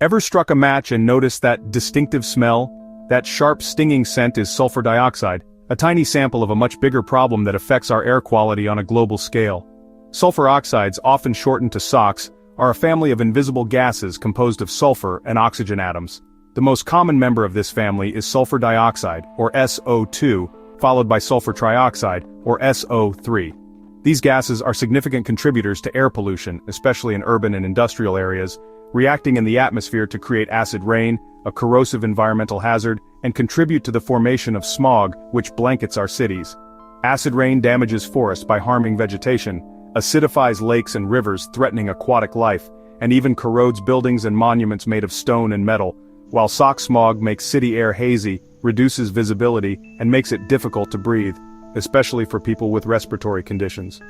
Ever struck a match and noticed that distinctive smell? That sharp, stinging scent is sulfur dioxide, a tiny sample of a much bigger problem that affects our air quality on a global scale. Sulfur oxides, often shortened to SOx, are a family of invisible gases composed of sulfur and oxygen atoms. The most common member of this family is sulfur dioxide, or SO2, followed by sulfur trioxide, or SO3. These gases are significant contributors to air pollution, especially in urban and industrial areas, reacting in the atmosphere to create acid rain, a corrosive environmental hazard, and contribute to the formation of smog, which blankets our cities. Acid rain damages forests by harming vegetation, acidifies lakes and rivers threatening aquatic life, and even corrodes buildings and monuments made of stone and metal, while SOx smog makes city air hazy, reduces visibility, and makes it difficult to breathe, especially for people with respiratory conditions.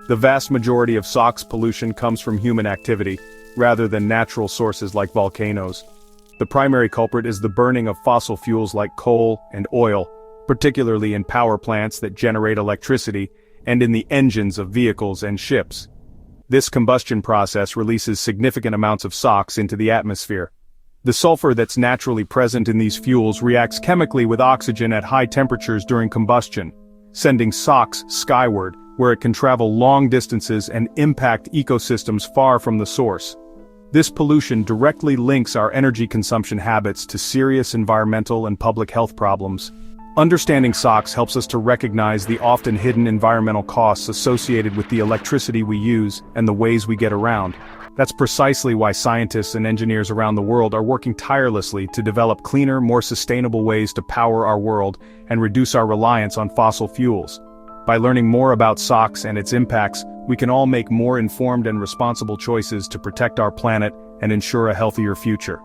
The vast majority of SOx pollution comes from human activity, rather than natural sources like volcanoes. The primary culprit is the burning of fossil fuels like coal and oil, particularly in power plants that generate electricity, and in the engines of vehicles and ships. This combustion process releases significant amounts of SOx into the atmosphere. The sulfur that's naturally present in these fuels reacts chemically with oxygen at high temperatures during combustion, sending SOx skyward, where it can travel long distances and impact ecosystems far from the source. This pollution directly links our energy consumption habits to serious environmental and public health problems. Understanding SOx helps us to recognize the often hidden environmental costs associated with the electricity we use and the ways we get around. That's precisely why scientists and engineers around the world are working tirelessly to develop cleaner, more sustainable ways to power our world and reduce our reliance on fossil fuels. By learning more about SOx and its impacts, we can all make more informed and responsible choices to protect our planet and ensure a healthier future.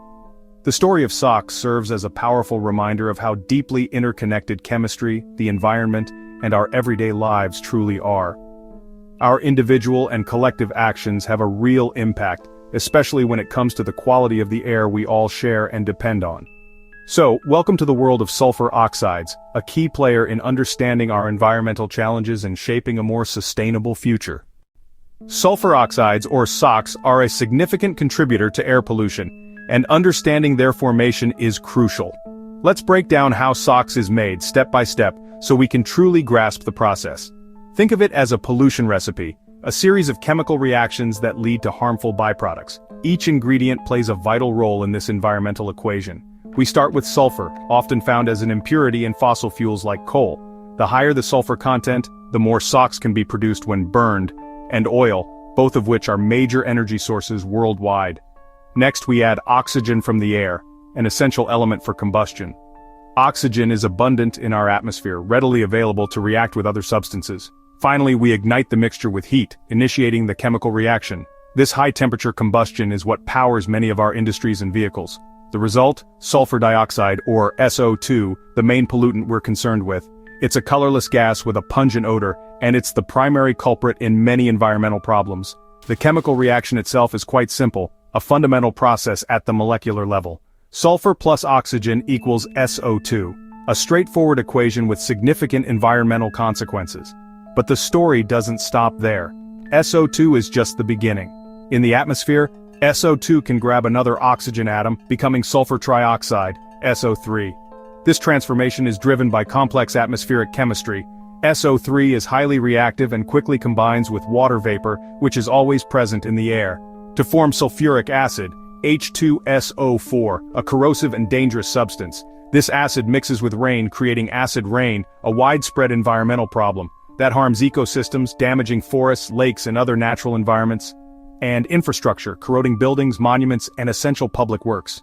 The story of SOx serves as a powerful reminder of how deeply interconnected chemistry, the environment, and our everyday lives truly are. Our individual and collective actions have a real impact, especially when it comes to the quality of the air we all share and depend on. So, welcome to the world of sulfur oxides, a key player in understanding our environmental challenges and shaping a more sustainable future. Sulfur oxides, or SOx, are a significant contributor to air pollution, and understanding their formation is crucial. Let's break down how SOx is made step by step so we can truly grasp the process. Think of it as a pollution recipe, a series of chemical reactions that lead to harmful byproducts. Each ingredient plays a vital role in this environmental equation. We start with sulfur, often found as an impurity in fossil fuels like coal. The higher the sulfur content, the more SOx can be produced when burned, and oil, both of which are major energy sources worldwide. Next, we add oxygen from the air, an essential element for combustion. Oxygen is abundant in our atmosphere, readily available to react with other substances. Finally, we ignite the mixture with heat, initiating the chemical reaction. This high-temperature combustion is what powers many of our industries and vehicles. The result? Sulfur dioxide, or SO2, the main pollutant we're concerned with. It's a colorless gas with a pungent odor, and it's the primary culprit in many environmental problems. The chemical reaction itself is quite simple, a fundamental process at the molecular level. Sulfur plus oxygen equals SO2, a straightforward equation with significant environmental consequences. But the story doesn't stop there. SO2 is just the beginning. In the atmosphere, SO2 can grab another oxygen atom, becoming sulfur trioxide, SO3. This transformation is driven by complex atmospheric chemistry. SO3 is highly reactive and quickly combines with water vapor, which is always present in the air, to form sulfuric acid, H2SO4, a corrosive and dangerous substance. This acid mixes with rain, creating acid rain, a widespread environmental problem that harms ecosystems, damaging forests, lakes, and other natural environments, and infrastructure, corroding buildings, monuments, and essential public works.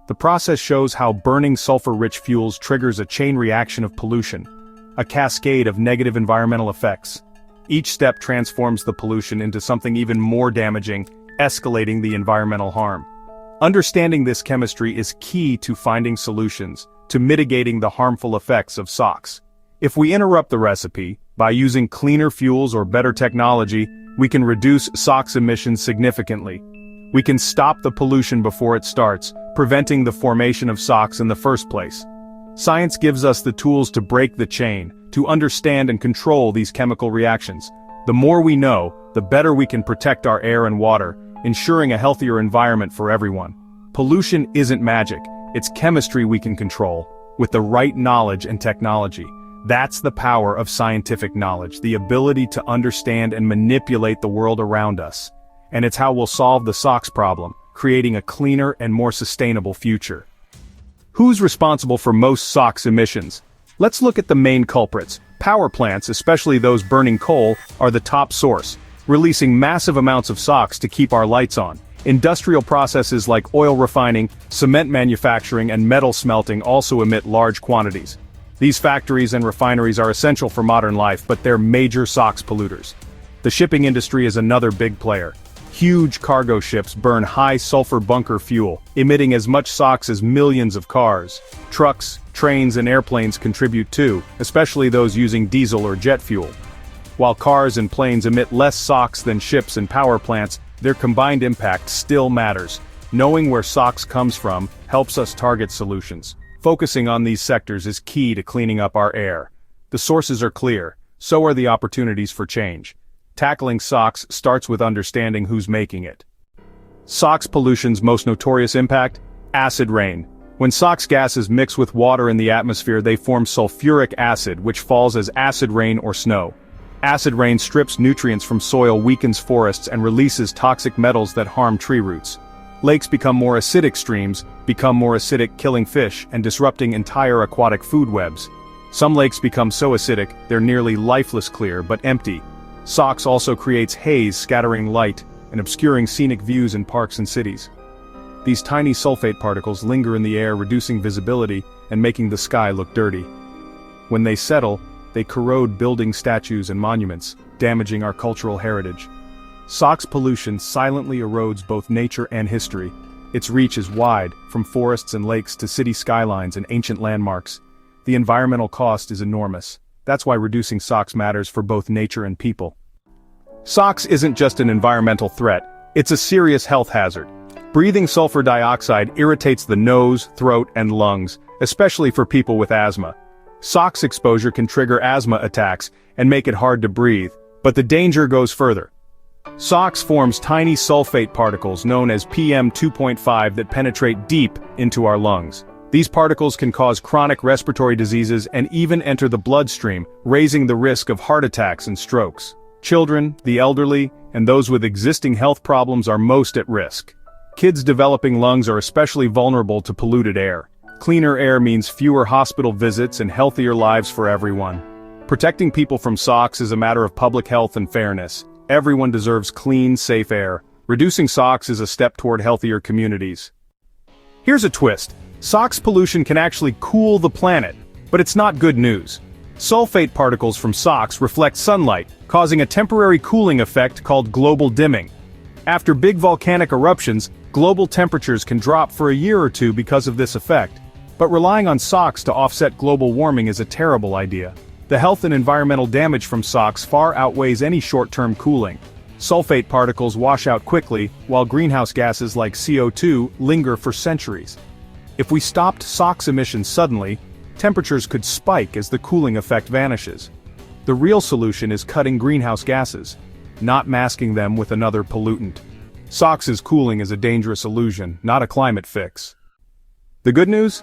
The process shows how burning sulfur-rich fuels triggers a chain reaction of pollution, a cascade of negative environmental effects. Each step transforms the pollution into something even more damaging, escalating the environmental harm. Understanding this chemistry is key to finding solutions, to mitigating the harmful effects of SOx. If we interrupt the recipe, by using cleaner fuels or better technology, we can reduce SOx emissions significantly. We can stop the pollution before it starts, preventing the formation of SOx in the first place. Science gives us the tools to break the chain, to understand and control these chemical reactions. The more we know, the better we can protect our air and water, ensuring a healthier environment for everyone. Pollution isn't magic, it's chemistry we can control, with the right knowledge and technology. That's the power of scientific knowledge, the ability to understand and manipulate the world around us. And it's how we'll solve the SOx problem, creating a cleaner and more sustainable future. Who's responsible for most SOx emissions? Let's look at the main culprits. Power plants, especially those burning coal, are the top source, releasing massive amounts of SOx to keep our lights on. Industrial processes like oil refining, cement manufacturing, and metal smelting also emit large quantities. These factories and refineries are essential for modern life, but they're major SOx polluters. The shipping industry is another big player. Huge cargo ships burn high-sulfur bunker fuel, emitting as much SOx as millions of cars. Trucks, trains, and airplanes contribute too, especially those using diesel or jet fuel. While cars and planes emit less SOx than ships and power plants, their combined impact still matters. Knowing where SOx comes from helps us target solutions. Focusing on these sectors is key to cleaning up our air. The sources are clear, so are the opportunities for change. Tackling SOx starts with understanding who's making it. SOx pollution's most notorious impact? Acid rain. When SOx gases mix with water in the atmosphere, they form sulfuric acid, which falls as acid rain or snow. Acid rain strips nutrients from soil, weakens forests, and releases toxic metals that harm tree roots. Lakes become more acidic, streams become more acidic, killing fish and disrupting entire aquatic food webs. Some lakes become so acidic, they're nearly lifeless, clear but empty. SOx also creates haze, scattering light and obscuring scenic views in parks and cities. These tiny sulfate particles linger in the air, reducing visibility and making the sky look dirty. When they settle, they corrode buildings, statues, and monuments, damaging our cultural heritage. SOx pollution silently erodes both nature and history. Its reach is wide, from forests and lakes to city skylines and ancient landmarks. The environmental cost is enormous. That's why reducing SOx matters for both nature and people. SOx isn't just an environmental threat, it's a serious health hazard. Breathing sulfur dioxide irritates the nose, throat, and lungs, especially for people with asthma. SOx exposure can trigger asthma attacks and make it hard to breathe, but the danger goes further. SOx forms tiny sulfate particles known as PM2.5 that penetrate deep into our lungs. These particles can cause chronic respiratory diseases and even enter the bloodstream, raising the risk of heart attacks and strokes. Children, the elderly, and those with existing health problems are most at risk. Kids developing lungs are especially vulnerable to polluted air. Cleaner air means fewer hospital visits and healthier lives for everyone. Protecting people from SOx is a matter of public health and fairness. Everyone deserves clean, safe air. Reducing SOx is a step toward healthier communities. Here's a twist. SOx pollution can actually cool the planet, but it's not good news. Sulfate particles from SOx reflect sunlight, causing a temporary cooling effect called global dimming. After big volcanic eruptions, global temperatures can drop for a year or two because of this effect. But relying on SOx to offset global warming is a terrible idea. The health and environmental damage from SOx far outweighs any short-term cooling. Sulfate particles wash out quickly, while greenhouse gases like CO2 linger for centuries. If we stopped SOx emissions suddenly, temperatures could spike as the cooling effect vanishes. The real solution is cutting greenhouse gases, not masking them with another pollutant. SOx's cooling is a dangerous illusion, not a climate fix. The good news?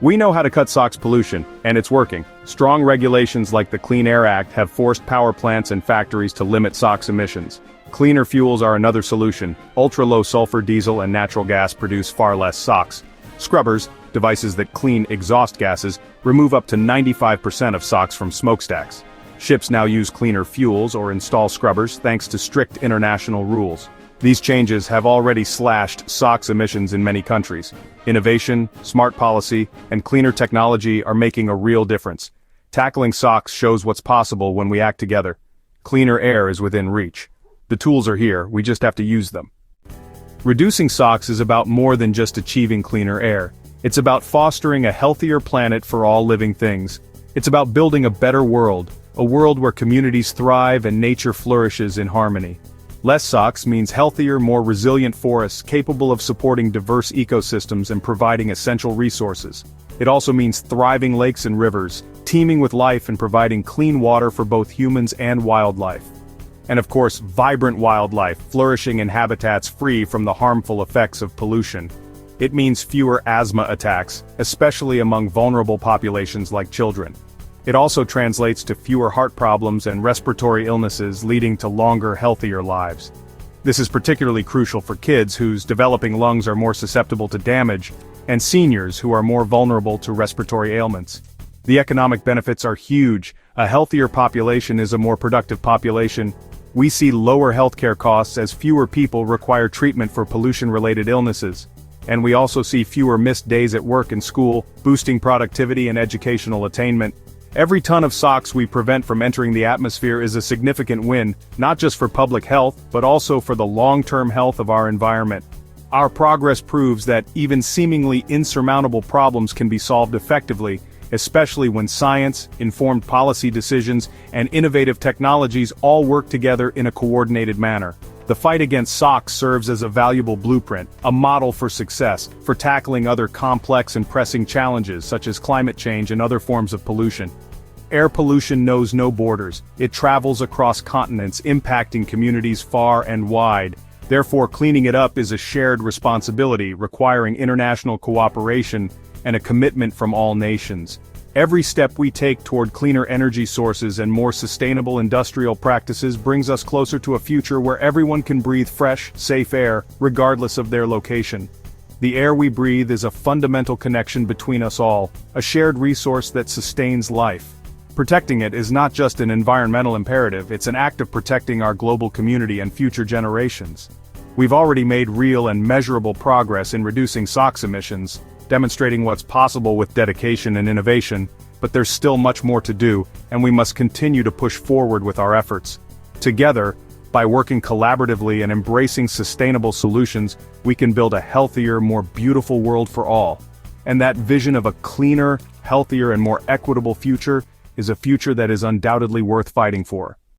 We know how to cut SOx pollution, and it's working. Strong regulations like the Clean Air Act have forced power plants and factories to limit SOx emissions. Cleaner fuels are another solution. Ultra-low sulfur diesel and natural gas produce far less SOx. Scrubbers, devices that clean exhaust gases, remove up to 95% of SOx from smokestacks. Ships now use cleaner fuels or install scrubbers thanks to strict international rules. These changes have already slashed SOx emissions in many countries. Innovation, smart policy, and cleaner technology are making a real difference. Tackling SOx shows what's possible when we act together. Cleaner air is within reach. The tools are here, we just have to use them. Reducing SOx is about more than just achieving cleaner air. It's about fostering a healthier planet for all living things. It's about building a better world, a world where communities thrive and nature flourishes in harmony. Less SOx means healthier, more resilient forests capable of supporting diverse ecosystems and providing essential resources. It also means thriving lakes and rivers, teeming with life and providing clean water for both humans and wildlife. And of course, vibrant wildlife, flourishing in habitats free from the harmful effects of pollution. It means fewer asthma attacks, especially among vulnerable populations like children. It also translates to fewer heart problems and respiratory illnesses, leading to longer, healthier lives. This is particularly crucial for kids whose developing lungs are more susceptible to damage, and seniors who are more vulnerable to respiratory ailments. The economic benefits are huge. A healthier population is a more productive population. We see lower healthcare costs as fewer people require treatment for pollution-related illnesses. And we also see fewer missed days at work and school, boosting productivity and educational attainment. Every ton of SOx we prevent from entering the atmosphere is a significant win, not just for public health, but also for the long-term health of our environment. Our progress proves that even seemingly insurmountable problems can be solved effectively, especially when science, informed policy decisions, and innovative technologies all work together in a coordinated manner. The fight against SOx serves as a valuable blueprint, a model for success, for tackling other complex and pressing challenges such as climate change and other forms of pollution. Air pollution knows no borders. It travels across continents, impacting communities far and wide. Therefore, cleaning it up is a shared responsibility, requiring international cooperation and a commitment from all nations. Every step we take toward cleaner energy sources and more sustainable industrial practices brings us closer to a future where everyone can breathe fresh, safe air, regardless of their location. The air we breathe is a fundamental connection between us all, a shared resource that sustains life. Protecting it is not just an environmental imperative, it's an act of protecting our global community and future generations. We've already made real and measurable progress in reducing SOx emissions, demonstrating what's possible with dedication and innovation, but there's still much more to do, and we must continue to push forward with our efforts. Together, by working collaboratively and embracing sustainable solutions, we can build a healthier, more beautiful world for all. And that vision of a cleaner, healthier, and more equitable future is a future that is undoubtedly worth fighting for.